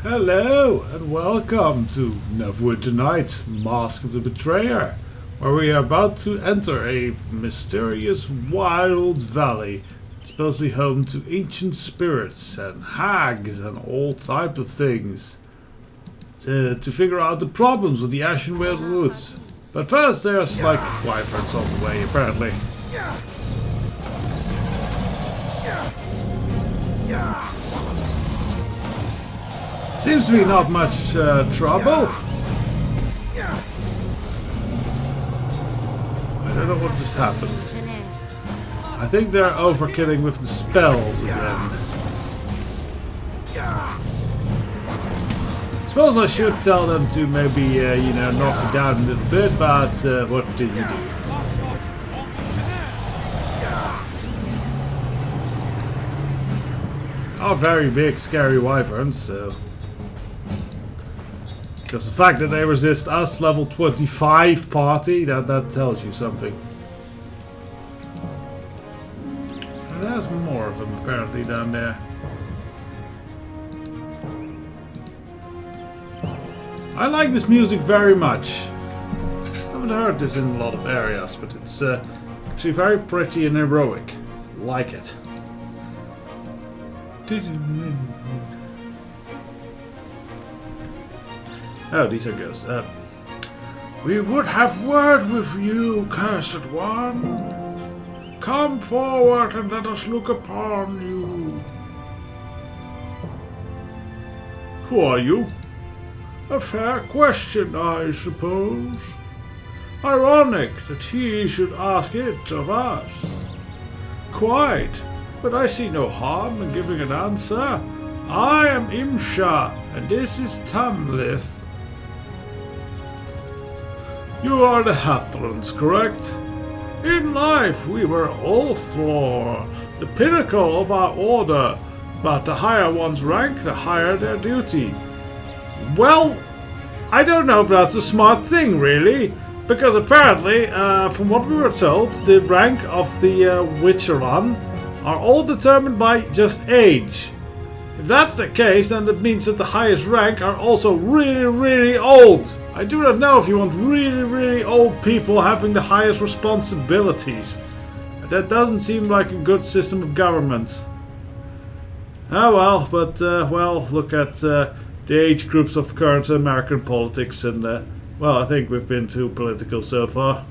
Hello and welcome to Neverwinter Night, Mask of the Betrayer, where we are about to enter a mysterious wild valley, supposedly home to ancient spirits and hags and all types of things, to figure out the problems with the Ashen Wild Woods. But first there's like wyverns on the way apparently. Seems to be not much trouble. I don't know what just happened. I think they're overkilling with the spells again. Suppose I should tell them to maybe, knock it down a little bit, but what did you do? Oh, very big, scary wyverns, so... Because the fact that they resist us, level 25 party, that tells you something. And there's more of them apparently down there. I like this music very much. I haven't heard this in a lot of areas, but it's actually very pretty and heroic. Like it. Oh, these are ghosts. We would have word with you, cursed one. Come forward and let us look upon you. Who are you? A fair question, I suppose. Ironic that he should ask it of us. Quite, but I see no harm in giving an answer. I am Imsha, and this is Tamlith. You are the Hathlans, correct? In life we were all Thlor, the pinnacle of our order, but the higher one's rank, the higher their duty. Well, I don't know if that's a smart thing, really, because apparently, from what we were told, the rank of the Witcheran are all determined by just age. If that's the case, then that means that the highest rank are also really, really old. I do not know if you want really, really old people having the highest responsibilities. That doesn't seem like a good system of government. Oh well, but, well, look at the age groups of current American politics and, well, I think we've been too political so far.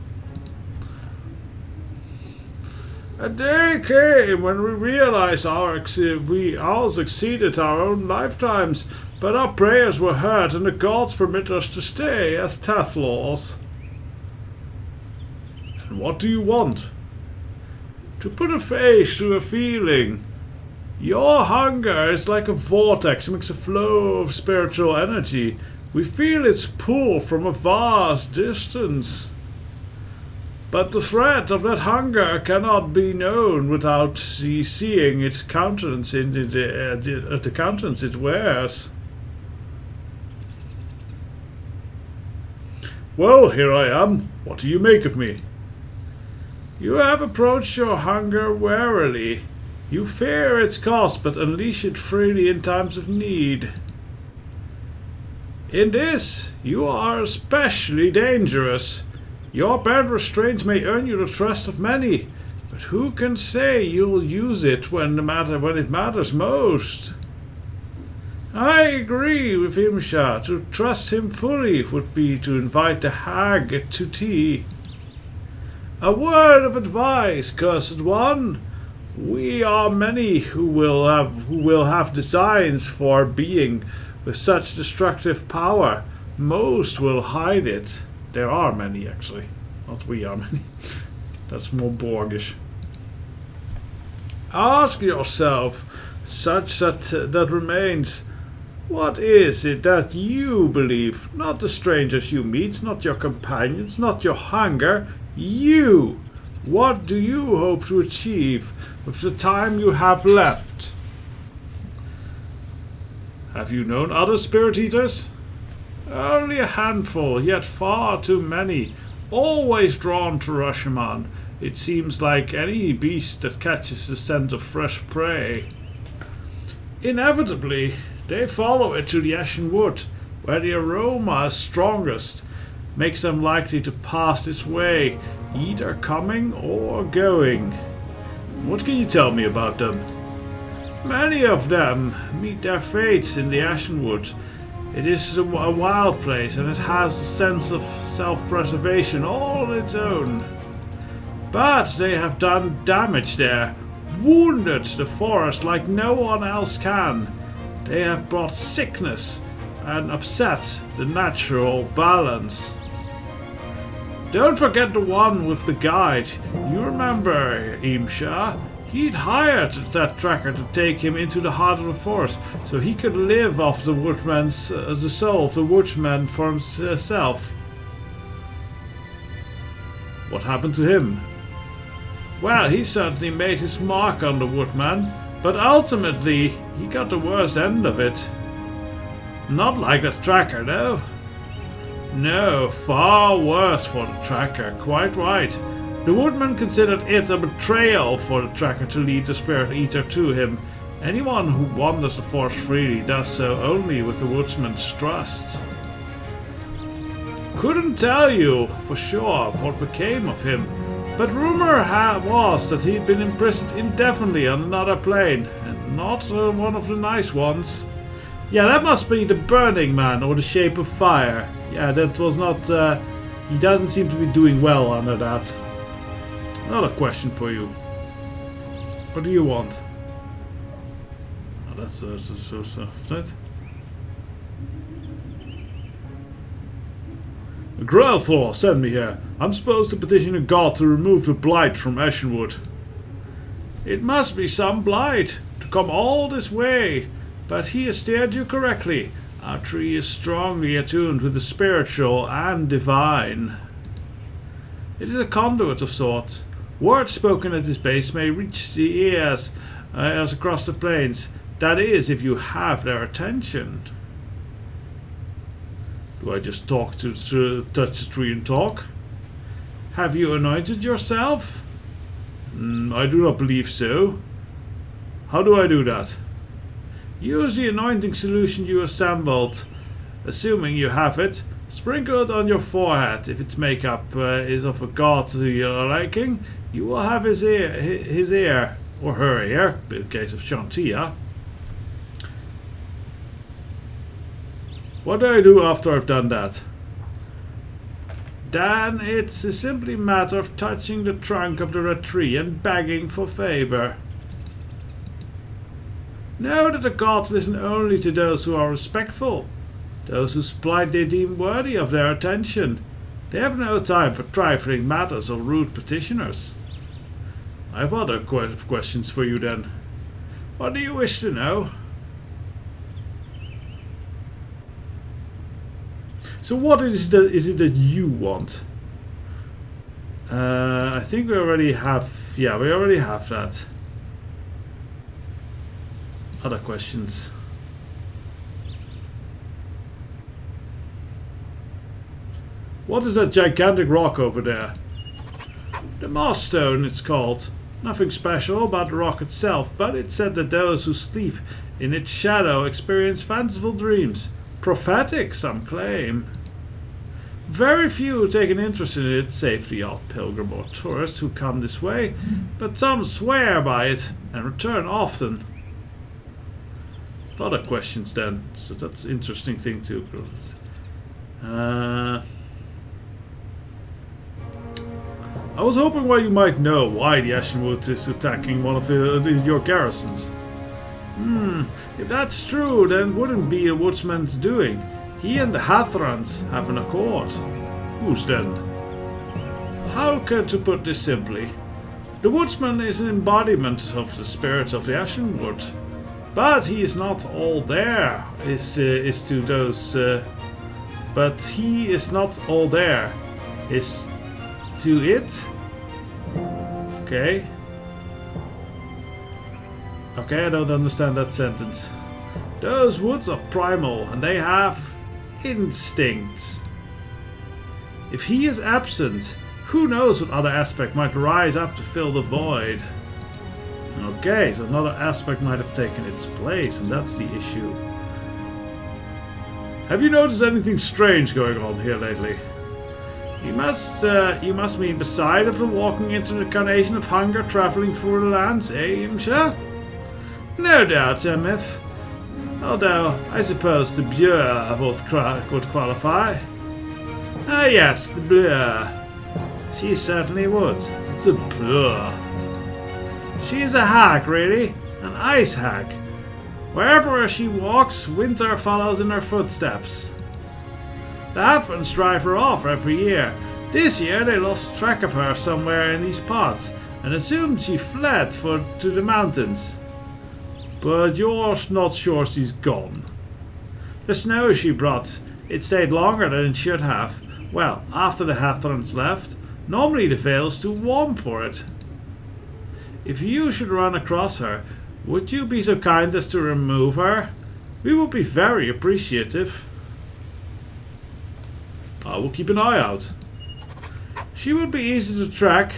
A day came when we realized we all exceeded our own lifetimes, but our prayers were heard and the gods permit us to stay as Tathlors. And what do you want? To put a face to a feeling. Your hunger is like a vortex, it makes a flow of spiritual energy. We feel its pull from a vast distance. But the threat of that hunger cannot be known without seeing its countenance in the countenance it wears. Well, here I am. What do you make of me? You have approached your hunger warily. You fear its cost, but unleash it freely in times of need. In this, you are especially dangerous. Your bad restraint may earn you the trust of many, but who can say you'll use it when it matters most? I agree with Imsha. To trust him fully would be to invite the hag to tea. A word of advice, cursed one. We are many who will have designs for being with such destructive power. Most will hide it. There are many, actually. Not we are many. That's more Borgish. Ask yourself, such that remains, what is it that you believe? Not the strangers you meet, not your companions, not your hunger. You! What do you hope to achieve with the time you have left? Have you known other spirit eaters? Only a handful, yet far too many, always drawn to Rashomon. It seems like any beast that catches the scent of fresh prey. Inevitably, They follow it to the ashen wood, where the aroma is strongest, makes them likely to pass this way, either coming or going. What can you tell me about them? Many of them meet their fates in the ashen wood. It is a wild place and it has a sense of self-preservation all on its own. But they have done damage there, wounded the forest like no one else can. They have brought sickness and upset the natural balance. Don't forget the one with the guide. You remember Imsha? He'd hired that tracker to take him into the heart of the forest, so he could live off the woodman's the soul of the woodsman for himself. What happened to him? Well, he certainly made his mark on the woodman, but ultimately he got the worst end of it. Not like the tracker, though. No, far worse for the tracker, quite right. The woodman considered it a betrayal for the tracker to lead the spirit eater to him. Anyone who wanders the forest freely does so only with the woodsman's trust. Couldn't tell you for sure what became of him, but rumor was that he'd been imprisoned indefinitely on another plane, and not one of the nice ones. Yeah, that must be the Burning Man or the Shape of Fire. Yeah, that was not... he doesn't seem to be doing well under that. Another question for you. What do you want? Oh, that's so soft, right? Growthor sent me here. I'm supposed to petition a god to remove the blight from Ashenwood. It must be some blight to come all this way, but he has steered you correctly. Our tree is strongly attuned with the spiritual and divine. It is a conduit of sorts. Words spoken at its base may reach the ears as across the plains. That is, if you have their attention. Do I just talk to touch the tree and talk? Have you anointed yourself? I do not believe so. How do I do that? Use the anointing solution you assembled. Assuming you have it, sprinkle it on your forehead. If its makeup is of a god to your liking, you will have his ear, or her ear, in the case of Shantia. What do I do after I've done that? Then it's a simply matter of touching the trunk of the red tree and begging for favor. Know that the gods listen only to those who are respectful, those whose plight they deem worthy of their attention. They have no time for trifling matters or rude petitioners. I have other questions for you then. What do you wish to know? So what is it that you want? I think we already have... Yeah, we already have that. Other questions? What is that gigantic rock over there? The Mars Stone, it's called. Nothing special about the rock itself, but it's said that those who sleep in its shadow experience fanciful dreams. Prophetic, some claim. Very few take an interest in it, save the odd pilgrim or tourist who come this way, but some swear by it and return often. Other questions then, so that's an interesting thing too. I was hoping you might know why the Ashenwood is attacking one of your garrisons. If that's true, then wouldn't be the woodsman's doing. He and the Hathrans have an accord. Whose then? How to put this simply? The woodsman is an embodiment of the spirit of the Ashenwood. But he is not all there, is to those... but he is not all there, is to it? Okay. Okay, I don't understand that sentence. Those woods are primal, and they have instincts. If he is absent, who knows what other aspect might rise up to fill the void. Okay, so another aspect might have taken its place, and that's the issue. Have you noticed anything strange going on here lately? You must mean beside of the walking incarnation of hunger travelling through the lands, eh, Imsha? No doubt, Emeth. Although, I suppose the Blur would qualify. Ah yes, the Blur. She certainly would. It's a Blur. She is a hag, really. An ice hag. Wherever she walks, winter follows in her footsteps. The Hathrons drive her off every year. This year they lost track of her somewhere in these parts and assumed she fled to the mountains. But you're not sure she's gone. The snow she brought, it stayed longer than it should have. Well, after the Hathrons left, normally the Vale's too warm for it. If you should run across her, would you be so kind as to remove her? We would be very appreciative. I will keep an eye out. She would be easy to track.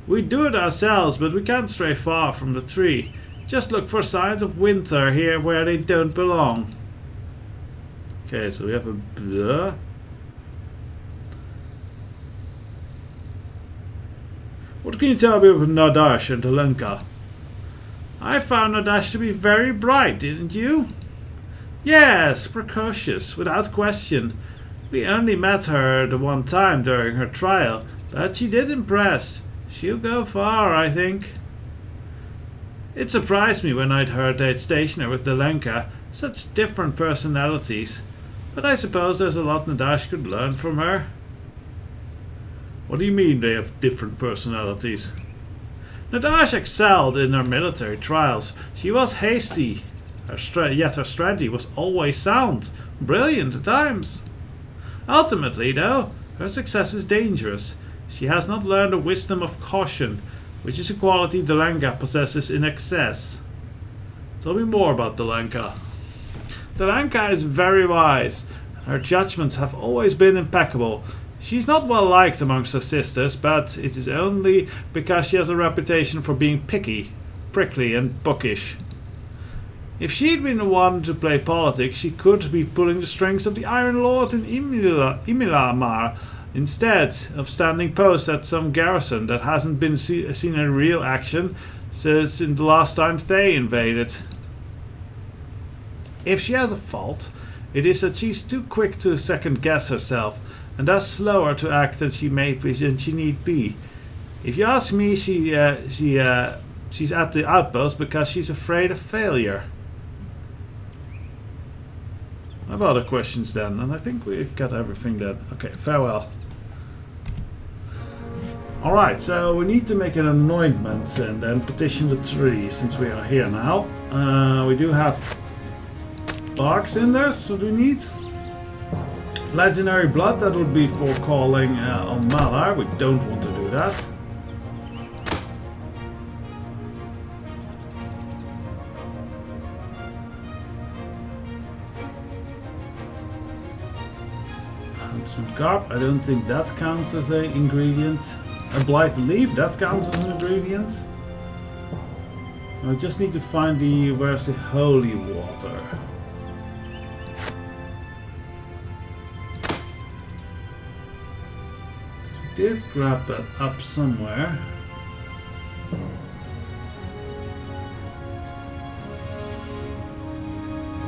We'd do it ourselves, but we can't stray far from the tree. Just look for signs of winter here where they don't belong. Okay, so we have a Blur. What can you tell me about Nadash and Talenka? I found Nadash to be very bright, didn't you? Yes, precocious, without question. We only met her the one time during her trial, but she did impress. She'll go far, I think. It surprised me when I'd heard they'd station her with Talenka. Such different personalities. But I suppose there's a lot Nadash could learn from her. What do you mean they have different personalities? Nadash excelled in her military trials. She was hasty, yet her strategy was always sound, brilliant at times. Ultimately, though, her success is dangerous. She has not learned the wisdom of caution, which is a quality Talenka possesses in excess. Tell me more about Talenka. Talenka is very wise. Her judgments have always been impeccable. She's not well liked amongst her sisters, but it is only because she has a reputation for being picky, prickly and bookish. If she'd been the one to play politics, she could be pulling the strings of the Iron Lord in Imilamar instead of standing post at some garrison that hasn't been seen in real action since the last time they invaded. If she has a fault, it is that she's too quick to second guess herself, and thus slower to act than she need be. If you ask me, she's at the outpost because she's afraid of failure. I have other questions then, and I think we've got everything then. Okay, farewell. Alright, so we need to make an anointment and then petition the tree since we are here now. We do have barks in there, so do we need legendary blood. That would be for calling on Malar. We don't want to do that. Huntsman Carp, I don't think that counts as an ingredient. A Blight Leaf, that counts as an ingredient. I just need to find where's the holy water. Did grab that up somewhere.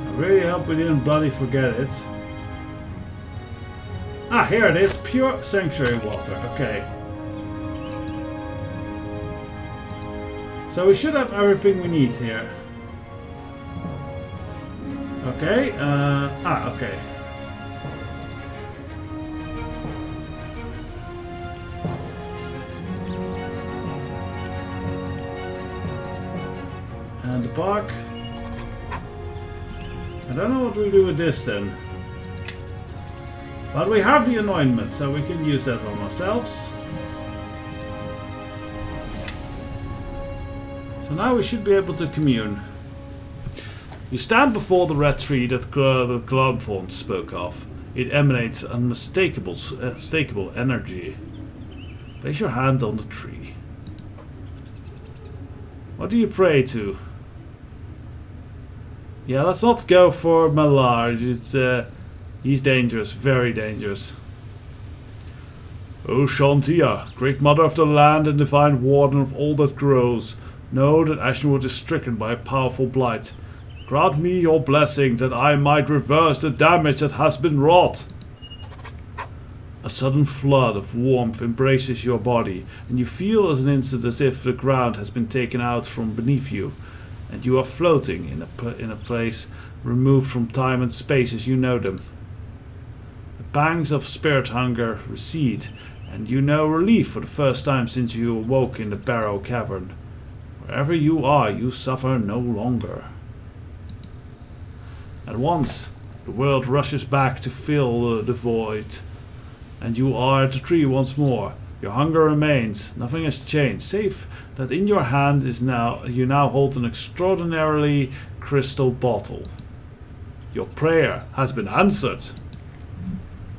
I really hope we didn't bloody forget it. Ah, here it is. Pure sanctuary water. Okay. So we should have everything we need here. Okay. Okay. And the bark. I don't know what we do with this then. But we have the anointment, so we can use that on ourselves. So now we should be able to commune. You stand before the red tree that Glomthorn spoke of. It emanates unmistakable energy. Place your hand on the tree. What do you pray to? Yeah, let's not go for Malar. It's He's dangerous, very dangerous. O Shantia, great mother of the land and divine warden of all that grows, know that Ashenwood is stricken by a powerful blight. Grant me your blessing that I might reverse the damage that has been wrought. A sudden flood of warmth embraces your body, and you feel as an instant as if the ground has been taken out from beneath you, and you are floating in a place removed from time and space as you know them. The pangs of spirit hunger recede, and you know relief for the first time since you awoke in the Barrow Cavern. Wherever you are, you suffer no longer. At once, the world rushes back to fill the void, and you are at the tree once more. Your hunger remains, nothing has changed, save that in your hand you now hold an extraordinarily crystal bottle. Your prayer has been answered.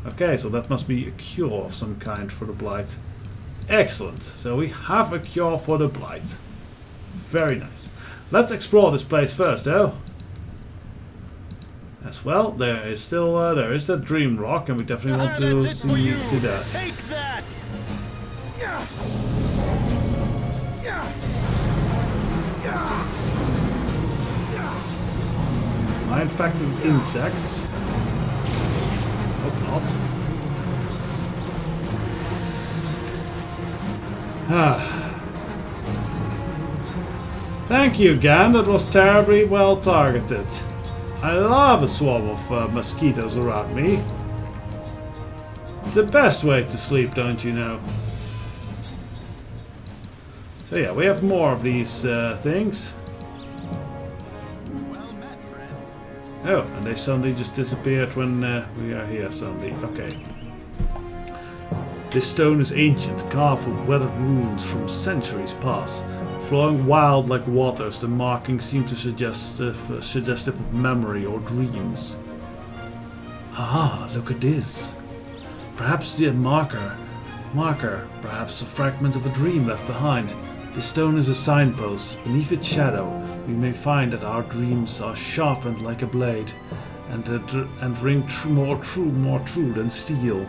Okay, so that must be a cure of some kind for the blight. Excellent, so we have a cure for the blight. Very nice. Let's explore this place first, though. As well, there is still there is that dream rock, and we definitely want to see to that. Take that. Am I infected with insects? Hope not. Thank you, Gan. That was terribly well targeted. I love a swarm of mosquitoes around me. It's the best way to sleep, don't you know? So yeah, we have more of these things. Well met, friend. Oh, and they suddenly just disappeared when we are here suddenly. Okay. This stone is ancient, carved with weathered runes from centuries past. Flowing wild like waters, the markings seem to suggestive of memory or dreams. Ah, look at this. Perhaps the marker, perhaps a fragment of a dream left behind. This stone is a signpost. Beneath its shadow, we may find that our dreams are sharpened like a blade, and ring more true than steel.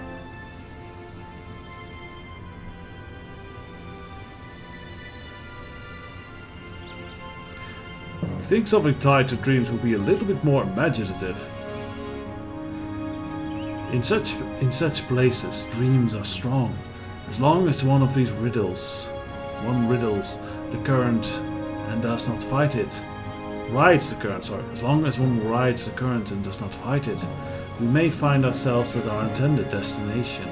I think something tied to dreams will be a little bit more imaginative. In such places, dreams are strong. As long as one riddles the current and does not fight it. Rides the current, sorry. As long as one rides the current and does not fight it, we may find ourselves at our intended destination.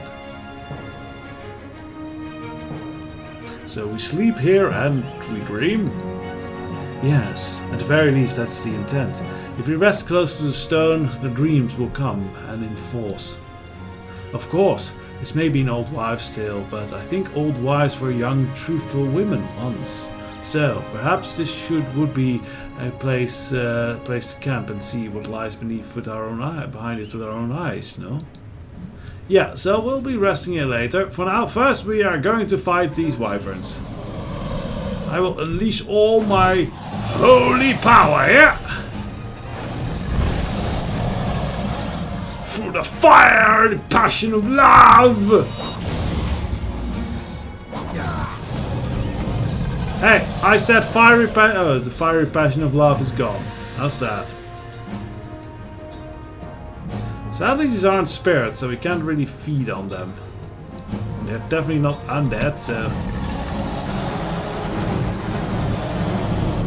So we sleep here and we dream? Yes, at the very least that's the intent. If we rest close to the stone, the dreams will come, and in force. Of course, this may be an old wives' tale, but I think old wives were young, truthful women once. So, perhaps this would be a place to camp and see what lies behind it with our own eyes, no? Yeah, so we'll be resting here later. For now, first we are going to fight these wyverns. I will unleash all my holy power here! For the fire and passion of love! Hey, I said fiery passion. Oh, the fiery passion of love is gone. How sad. Sadly, these aren't spirits, so we can't really feed on them. They're definitely not undead, so...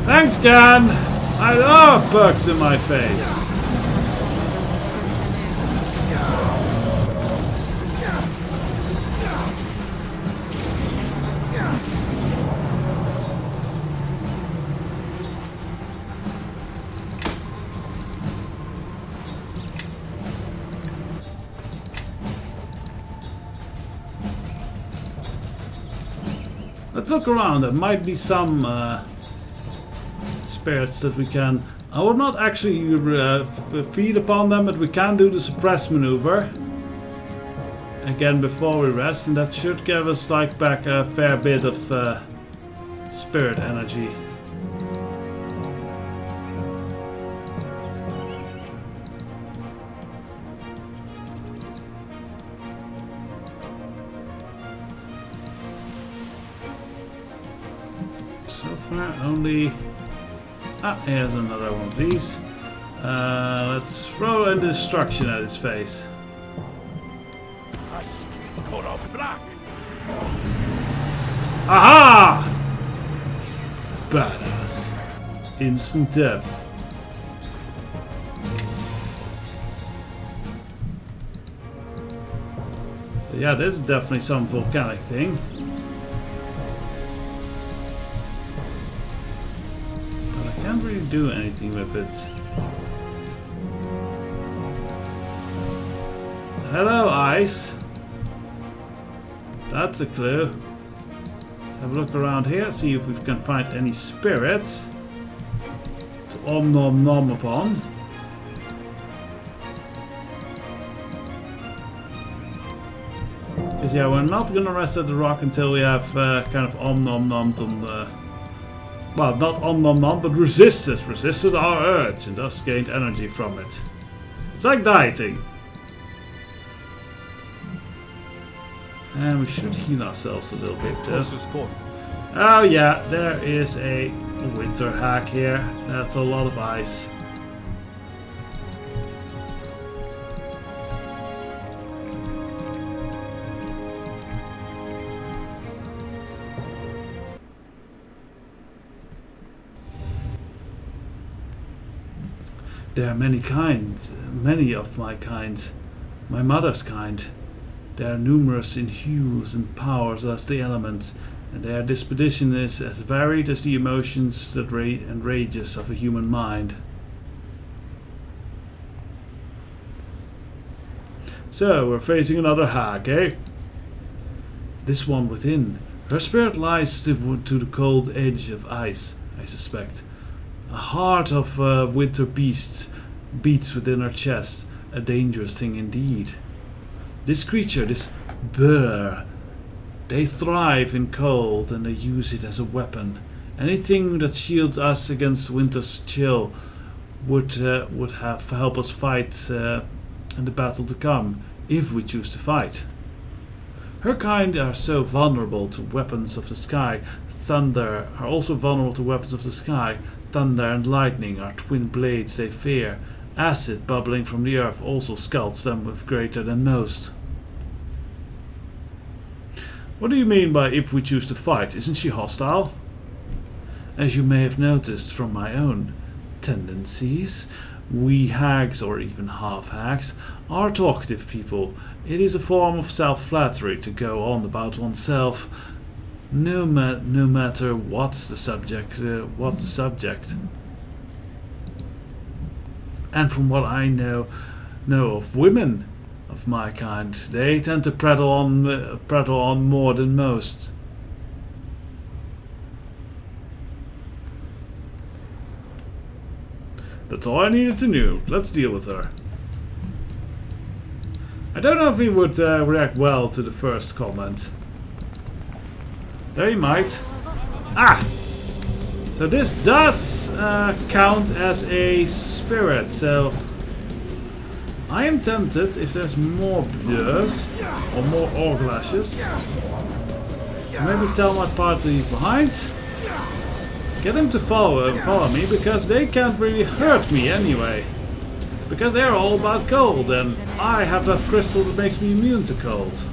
Thanks, Gan! I love bugs in my face! Let's look around, there might be some spirits that we can... I will not actually feed upon them, but we can do the suppress maneuver again before we rest, and that should give us like back a fair bit of spirit energy. So far only... Ah, here's another one of these. Let's throw a destruction at his face. Aha! Badass. Instant death. So yeah, this is definitely some volcanic thing. But I can't really do anything with it. Hello, ice. That's a clue. Let's have a look around here, see if we can find any spirits to om nom nom upon. Because yeah, we're not gonna rest at the rock until we have kind of om nom nommed on the... Well, not om nom nom, but resisted our urge and thus gained energy from it. It's like dieting. And we should heal ourselves a little bit too. Oh yeah, there is a winter hack here. That's a lot of ice. There are many kinds, many of my kinds. My mother's kind. They are numerous in hues and powers as the elements, and their disposition is as varied as the emotions and rages of a human mind. So, we're facing another hag, eh? This one within. Her spirit lies to the cold edge of ice, I suspect. A heart of winter beasts beats within her chest, a dangerous thing indeed. This creature, this burr, they thrive in cold and they use it as a weapon. Anything that shields us against winter's chill would help us fight in the battle to come, if we choose to fight. Her kind are so vulnerable to weapons of the sky. Thunder are also vulnerable to weapons of the sky. Thunder and lightning are twin blades they fear. Acid bubbling from the earth also scalds them with greater than most. What do you mean by if we choose to fight? Isn't she hostile? As you may have noticed from my own tendencies, we hags, or even half-hags, are talkative people. It is a form of self-flattery to go on about oneself, no matter what's the subject. And from what I know of women of my kind, they tend to prattle on more than most. That's all I needed to know. Let's deal with her. I don't know if he would react well to the first comment. There he might. Ah! So this does count as a spirit, so I am tempted, if there's more blurs or more orglashes, maybe tell my party behind, get them to follow me, because they can't really hurt me anyway. Because they're all about cold, and I have that crystal that makes me immune to cold.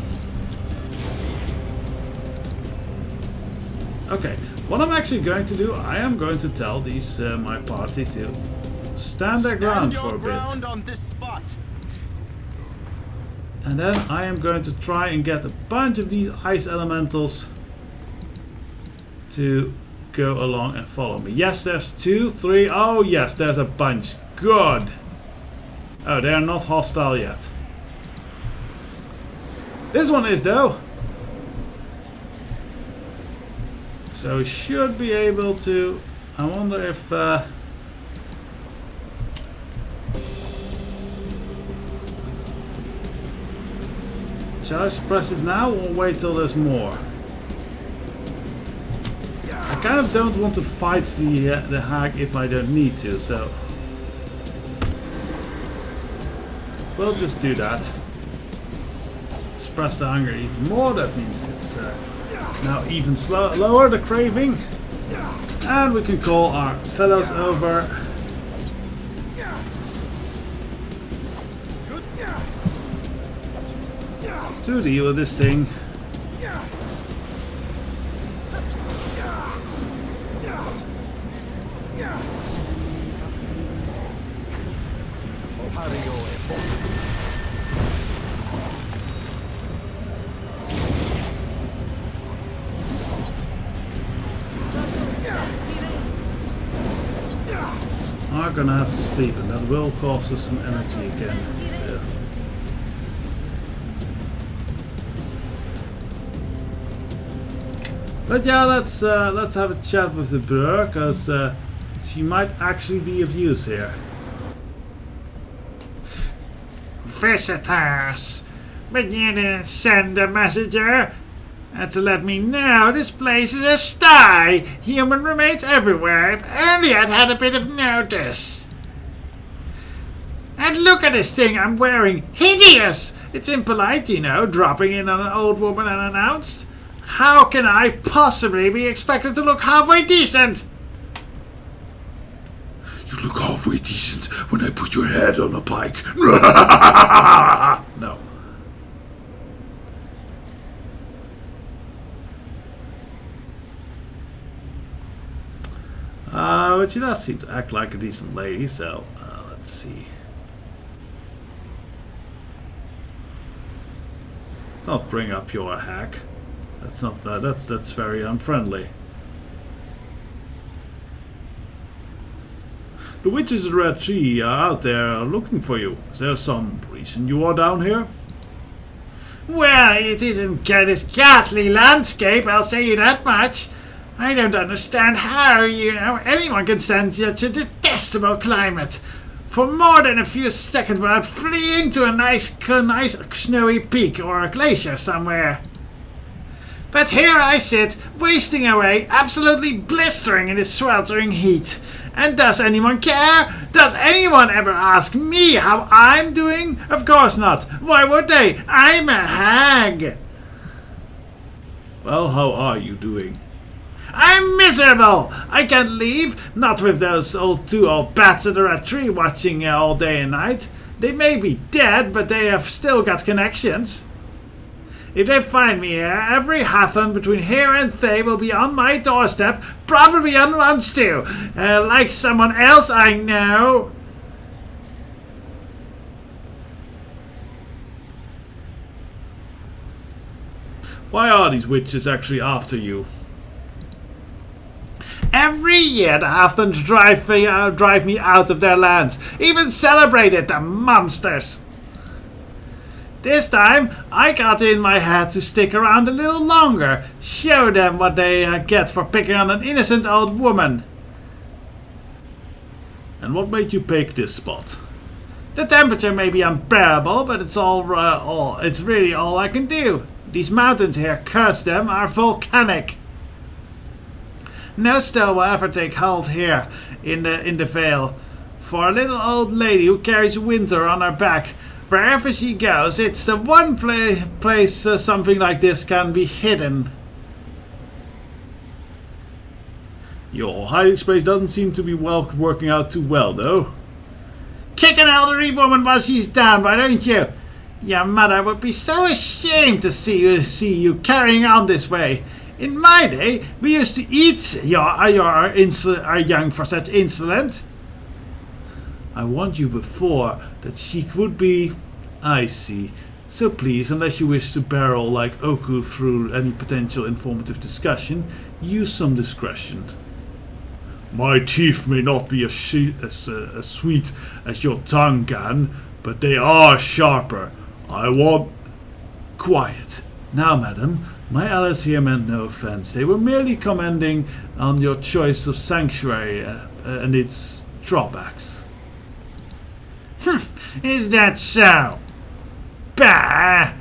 Okay, what I'm actually going to do, I am going to tell these my party to stand their ground for a bit. On this spot. And then I am going to try and get a bunch of these ice elementals to go along and follow me. Yes, there's 2, 3. Oh yes, there's a bunch. Good. Oh, they are not hostile yet. This one is though. So we should be able to... I wonder if... Shall I suppress it now or wait till there's more? I kind of don't want to fight the hag if I don't need to, so... We'll just do that. Suppress the hunger even more, that means it's now even lower, the craving. And we can call our fellows over. To deal with this thing. Are gonna have to sleep, and that will cost us some energy again. So. But yeah, let's have a chat with the bird, because she might actually be of use here. Visitors, but you didn't send a messenger to let me know this place is a sty. Human remains everywhere. If only I'd had a bit of notice. And look at this thing I'm wearing. Hideous! It's impolite, you know, dropping in on an old woman unannounced. How can I possibly be expected to look halfway decent? You look halfway decent when I put your head on a pike. No. But she does seem to act like a decent lady, so let's see. Let's not bring up your hack. That's not that's very unfriendly. The witches of the Red Tree are out there looking for you. Is there some reason you are down here? Well, it isn't this ghastly landscape, I'll say you that much. I don't understand how, anyone can stand such a detestable climate for more than a few seconds without fleeing to a nice snowy peak or a glacier somewhere. But here I sit, wasting away, absolutely blistering in this sweltering heat. And does anyone care? Does anyone ever ask me how I'm doing? Of course not. Why would they? I'm a hag. Well, how are you doing? I'm miserable! I can't leave, not with those two old bats at the Red Tree watching all day and night. They may be dead, but they have still got connections. If they find me here, every Hathan between here and they will be on my doorstep, probably on lunch too, like someone else I know. Why are these witches actually after you? Every year the Hathans drive me out of their lands, even celebrated, the monsters. This time I got in my head to stick around a little longer, show them what they get for picking on an innocent old woman. And what made you pick this spot? The temperature may be unbearable, but it's really all I can do. These mountains here, curse them, are volcanic. No snow will ever take hold here in the Vale. For a little old lady who carries winter on her back, wherever she goes, it's the one place something like this can be hidden. Your hiding space doesn't seem to be working out too well, though. Kick an elderly woman while she's down, why don't you? Your mother would be so ashamed to see you carrying on this way. In my day, we used to eat our young for such insolent. I warned you before that she would be... I see. So please, unless you wish to barrel like Oku through any potential informative discussion, use some discretion. My teeth may not be as sweet as your tongue can, but they are sharper. I want... Quiet. Now, madam, my allies here meant no offense. They were merely commenting on your choice of sanctuary and its drawbacks. Is that so? Bah!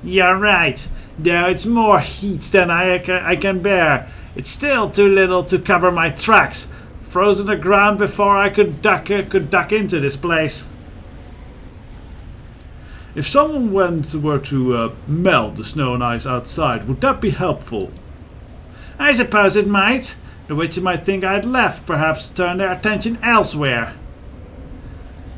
You're right. Though it's more heat than I can bear. It's still too little to cover my tracks. Frozen the ground before I could duck into this place. If someone were to melt the snow and ice outside, would that be helpful? I suppose it might. The witches might think I'd left, perhaps turn their attention elsewhere.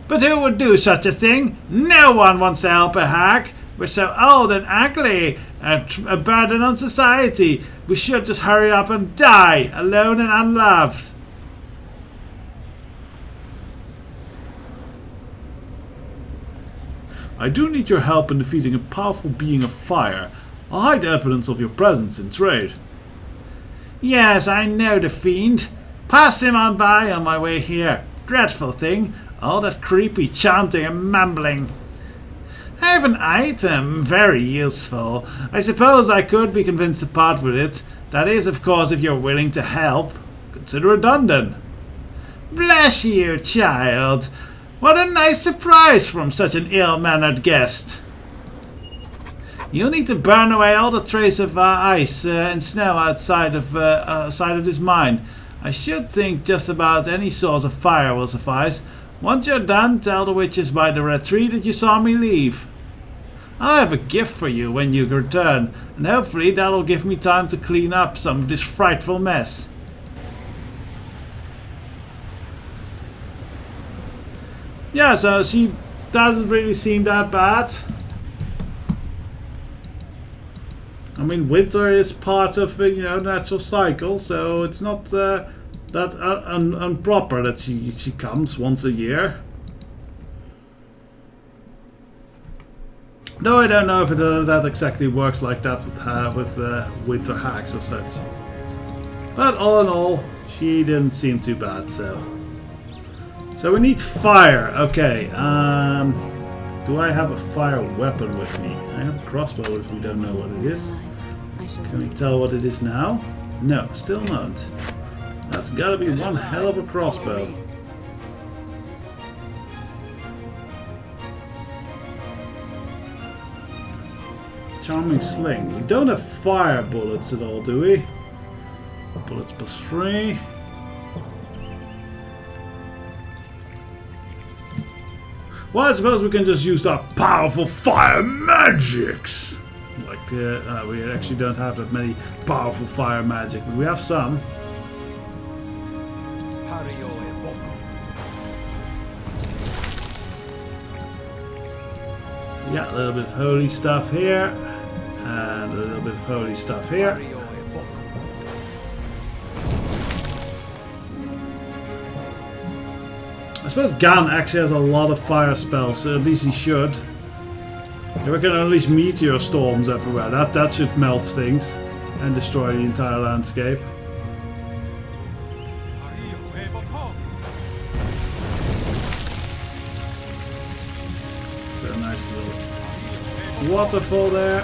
But who would do such a thing? No one wants to help a hag. We're so old and ugly, a burden on society. We should just hurry up and die, alone and unloved. I do need your help in defeating a powerful being of fire. I'll hide evidence of your presence in trade. Yes, I know the fiend. Pass him on by on my way here. Dreadful thing. All that creepy chanting and mumbling. I have an item, very useful. I suppose I could be convinced to part with it. That is, of course, if you're willing to help. Consider it done then. Bless you, child. What a nice surprise from such an ill-mannered guest. You'll need to burn away all the trace of ice and snow outside of this mine. I should think just about any source of fire will suffice. Once you're done, tell the witches by the red tree that you saw me leave. I'll have a gift for you when you return, and hopefully that'll give me time to clean up some of this frightful mess. Yeah, so she doesn't really seem that bad. I mean, winter is part of the natural cycle, so it's not that improper that she comes once a year. Though I don't know if that exactly works like that with winter hacks or such. But all in all, she didn't seem too bad. So we need fire. Okay. Do I have a fire weapon with me? I have a crossbow if we don't know what it is. Can we tell what it is now? No, still not. That's gotta be one hell of a crossbow. Charming sling. We don't have fire bullets at all, do we? Bullets +3. Well, I suppose we can just use our powerful fire magics. Like, we actually don't have that many powerful fire magic, but we have some. Yeah, a little bit of holy stuff here, and a little bit of holy stuff here. I suppose Gan actually has a lot of fire spells, so at least he should. We can unleash meteor storms everywhere. That should melt things and destroy the entire landscape. So a nice little waterfall there.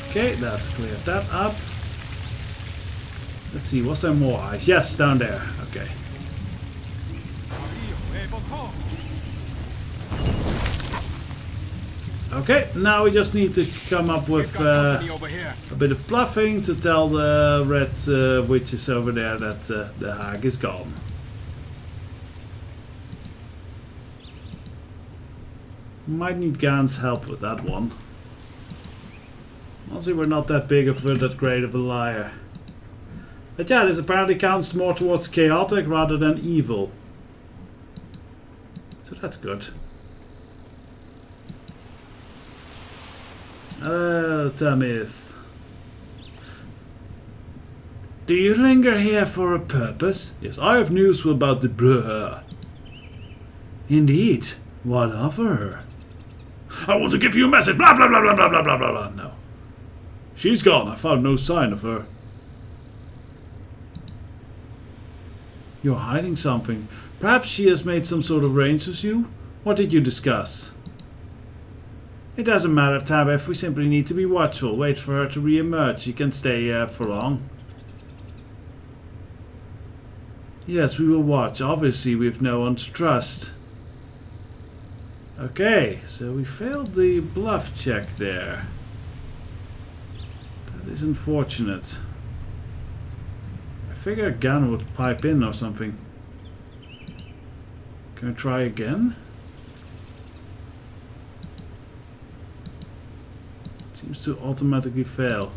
Okay, that's cleared that up. Let's see, was there more ice? Yes, down there. Okay. Okay, now we just need to come up with a bit of bluffing to tell the red witches over there that the hag is gone. Might need Gan's help with that one. Honestly, we're not that big of that great of a liar. But yeah, this apparently counts more towards chaotic rather than evil. So that's good. Tamith. Do you linger here for a purpose? Yes, I have news about the Brüher. Indeed. What of her? I want to give you a message. Blah blah blah blah blah blah blah blah blah. No. She's gone. I found no sign of her. You're hiding something. Perhaps she has made some sort of arrangement with you? What did you discuss? It doesn't matter, Tabith. We simply need to be watchful. Wait for her to re-emerge. She can stay for long. Yes, we will watch. Obviously, we have no one to trust. Okay, so we failed the bluff check there. That is unfortunate. I figure a gun would pipe in or something. Can I try again? Seems to automatically fail.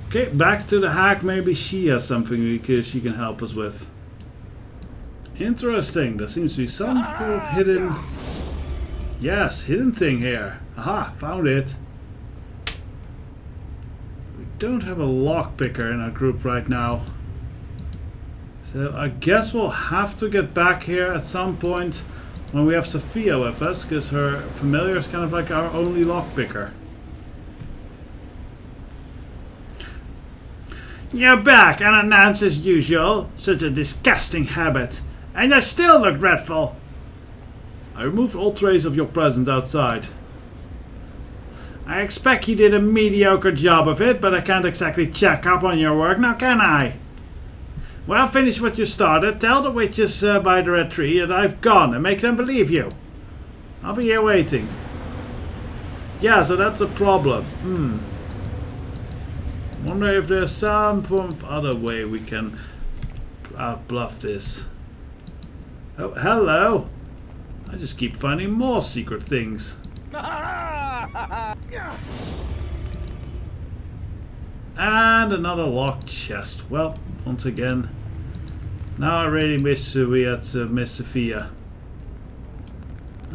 Okay, back to the hack. Maybe she has something she can help us with. Interesting. There seems to be some sort of hidden... Yes, hidden thing here. Aha, found it. We don't have a lockpicker in our group right now. So I guess we'll have to get back here at some point when we have Sophia with us, because her familiar is kind of like our only lockpicker. You're back, unannounced as usual. Such a disgusting habit. And I still look dreadful. I removed all trace of your presence outside. I expect you did a mediocre job of it, but I can't exactly check up on your work now, can I? Well, finish what you started. Tell the witches by the red tree that I've gone and make them believe you. I'll be here waiting. Yeah, so that's a problem. Wonder if there's some form of other way we can outbluff this. Oh, hello! I just keep finding more secret things. And another locked chest. Well, once again, now I really wish we had Miss Sophia.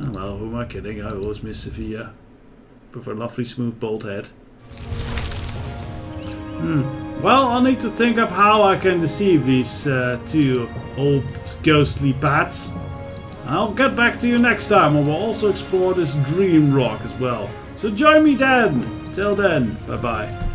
Oh well, who am I kidding? I always miss Sophia. With her lovely smooth bald head. Well, I'll need to think of how I can deceive these two old ghostly bats. I'll get back to you next time, and we'll also explore this dream rock as well. So join me then. Till then, bye bye.